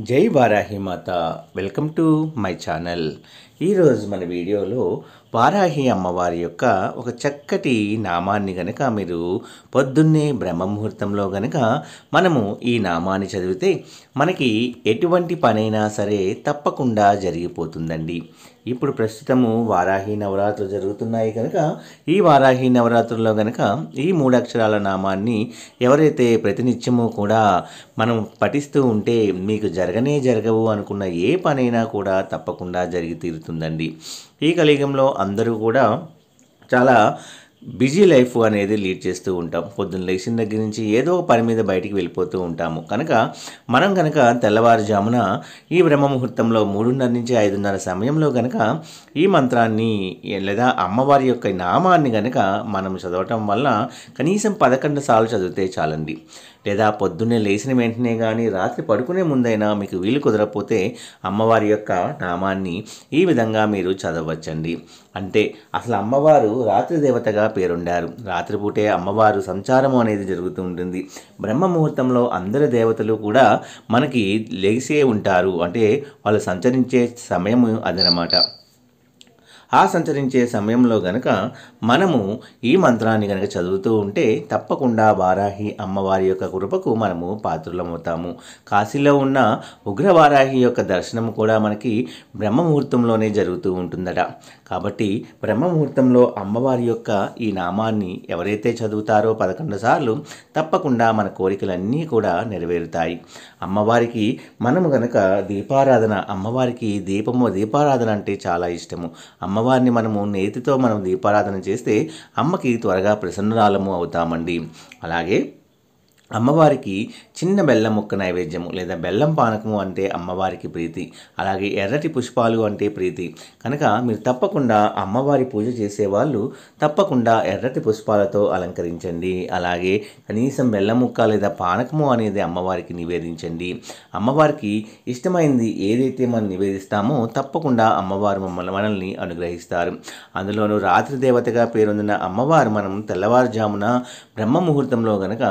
జై వారాహి మాత. Welcome to my channel. ఈరోజు మన వీడియోలో వారాహి అమ్మవారి యొక్క ఒక చక్కటి నామాన్ని గనక మీరు పొద్దున్నే బ్రహ్మముహూర్తంలో గనక మనము ఈ నామాన్ని చదివితే మనకి ఎటువంటి పనైనా సరే తప్పకుండా జరిగిపోతుందండి. ఇప్పుడు ప్రస్తుతము వారాహి నవరాత్రులు జరుగుతున్నాయి కనుక ఈ వారాహి నవరాత్రుల్లో గనక ఈ 3 అక్షరాల నామాన్ని ఎవరైతే ప్రతినిత్యము కూడా మనం పఠిస్తూ ఉంటే మీకు జరగవు అనుకున్న ఏ పనైనా కూడా తప్పకుండా జరిగి తీరుతుందండి. ఈ కలియుగంలో అందరూ కూడా చాలా బిజీ లైఫ్ అనేది లీడ్ చేస్తూ ఉంటాం. పొద్దున్న లేచిన దగ్గర నుంచి ఏదో పని మీద బయటికి వెళ్ళిపోతూ ఉంటాము. కనుక మనం కనుక తెల్లవారుజామున ఈ బ్రహ్మముహూర్తంలో 3:30 నుంచి 5:30 సమయంలో కనుక ఈ మంత్రాన్ని లేదా అమ్మవారి యొక్క నామాన్ని కనుక మనం చదవటం వల్ల కనీసం 11 సార్లు చదివితే చాలండి. లేదా పొద్దున్నే లేచిన వెంటనే కానీ రాత్రి పడుకునే ముందైనా మీకు వీలు కుదరకపోతే అమ్మవారి యొక్క నామాన్ని ఈ విధంగా మీరు చదవచ్చండి. అంటే అసలు అమ్మవారు రాత్రి దేవతగా పేరొందారు. రాత్రిపూటే అమ్మవారు సంచారం అనేది జరుగుతూ ఉంటుంది. బ్రహ్మ ముహూర్తంలో అందరి దేవతలు కూడా మనకి లేసే ఉంటారు. అంటే వాళ్ళు సంచరించే సమయం అదనమాట. ఆ సంచరించే సమయంలో గనక మనము ఈ మంత్రాన్ని గనక చదువుతూ ఉంటే తప్పకుండా వారాహి అమ్మవారి యొక్క కృపకు మనము పాత్రులమవుతాము. కాశీలో ఉన్న ఉగ్రవారాహి యొక్క దర్శనం కూడా మనకి బ్రహ్మముహూర్తంలోనే జరుగుతూ ఉంటుందట. కాబట్టి బ్రహ్మముహూర్తంలో అమ్మవారి యొక్క ఈ నామాన్ని ఎవరైతే చదువుతారో 11 సార్లు తప్పకుండా మన కోరికలన్నీ కూడా నెరవేరుతాయి. అమ్మవారికి మనము గనక దీపారాధన, అమ్మవారికి దీపారాధన అంటే చాలా ఇష్టము. అమ్మవారిని మనము నేతితో దీపారాధన చేస్తే అమ్మకి త్వరగా ప్రసన్నురాలము అవుతామండి. అలాగే అమ్మవారికి చిన్న బెల్లం ముక్క నైవేద్యము లేదా బెల్లం పానకము అంటే అమ్మవారికి ప్రీతి. అలాగే ఎర్రటి పుష్పాలు అంటే ప్రీతి. కనుక మీరు తప్పకుండా అమ్మవారి పూజ చేసేవాళ్ళు తప్పకుండా ఎర్రటి పుష్పాలతో అలంకరించండి. అలాగే కనీసం బెల్లం ముక్క లేదా పానకము అనేది అమ్మవారికి నివేదించండి. అమ్మవారికి ఇష్టమైంది ఏదైతే మనం నివేదిస్తామో తప్పకుండా అమ్మవారు మనల్ని అనుగ్రహిస్తారు. అందులోనూ రాత్రి దేవతగా పేరొందిన అమ్మవారు మనం తెల్లవారుజామున బ్రహ్మ ముహూర్తంలో గనక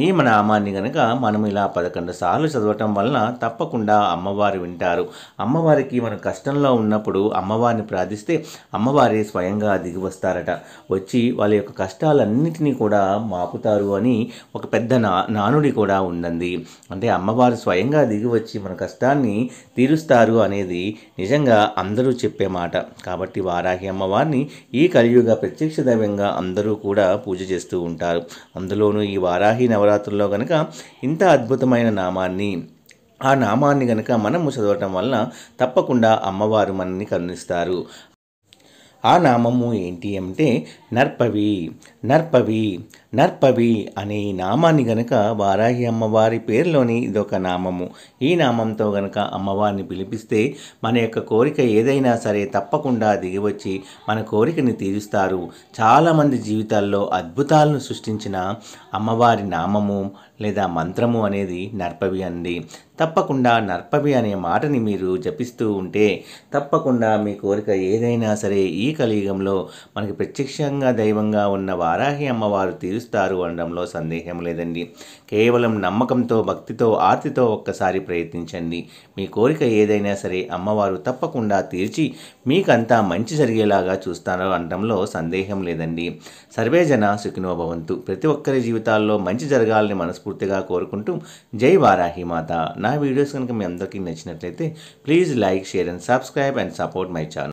ఈ నామాన్ని గనక మనం ఇలా 11 సార్లు చదవటం వలన తప్పకుండా అమ్మవారు వింటారు. అమ్మవారికి మనం కష్టంలో ఉన్నప్పుడు అమ్మవారిని ప్రార్థిస్తే అమ్మవారి స్వయంగా దిగి వస్తారట. వచ్చి వాళ్ళ యొక్క కష్టాలన్నిటినీ కూడా మాపుతారు అని ఒక పెద్ద నానుడి కూడా ఉందండి. అంటే అమ్మవారు స్వయంగా దిగి వచ్చి మన కష్టాన్ని తీరుస్తారు అనేది నిజంగా అందరూ చెప్పే మాట. కాబట్టి వారాహి అమ్మవారిని ఈ కలియుగ ప్రత్యక్ష దైవంగా అందరూ కూడా పూజ చేస్తూ ఉంటారు. అందులోనూ ఈ వారాహి నవరాత్రుల్లో గనక ఇంత అద్భుతమైన నామాన్ని, ఆ నామాన్ని గనక మనము చదవటం వల్ల తప్పకుండా అమ్మవారు మనల్ని కరుణిస్తారు. ఆ నామము ఏంటి అంటే నర్పవి. నర్పవి నర్పవి అనే ఈ నామాన్ని గనక వారాహి అమ్మవారి పేరులోని ఇదొక నామము. ఈ నామంతో గనక అమ్మవారిని పిలిపిస్తే మన యొక్క కోరిక ఏదైనా సరే తప్పకుండా దిగివచ్చి మన కోరికని తీరుస్తారు. చాలామంది జీవితాల్లో అద్భుతాలను సృష్టించిన అమ్మవారి నామము లేదా మంత్రము అనేది నర్పవి అండి. తప్పకుండా నర్పవి అనే మాటని మీరు జపిస్తూ ఉంటే తప్పకుండా మీ కోరిక ఏదైనా సరే ఈ కలియుగంలో మనకి ప్రత్యక్షంగా దైవంగా ఉన్న వారాహి అమ్మవారు తీరుస్తారు అనడంలో సందేహం లేదండి. కేవలం నమ్మకంతో, భక్తితో, ఆర్తితో ఒక్కసారి ప్రయత్నించండి. మీ కోరిక ఏదైనా సరే అమ్మవారు తప్పకుండా తీర్చి మీకంతా మంచి జరిగేలాగా చూస్తారో అనడంలో సందేహం లేదండి. సర్వే జన సుఖినో భవంతు. ప్రతి ఒక్కరి జీవితాల్లో మంచి జరగాలని మనస్ఫూర్తిగా కోరుకుంటూ జై వారాహి మాత. నా వీడియోస్ కనుక మీ అందరికీ నచ్చినట్లయితే please like, share and subscribe and support my channel.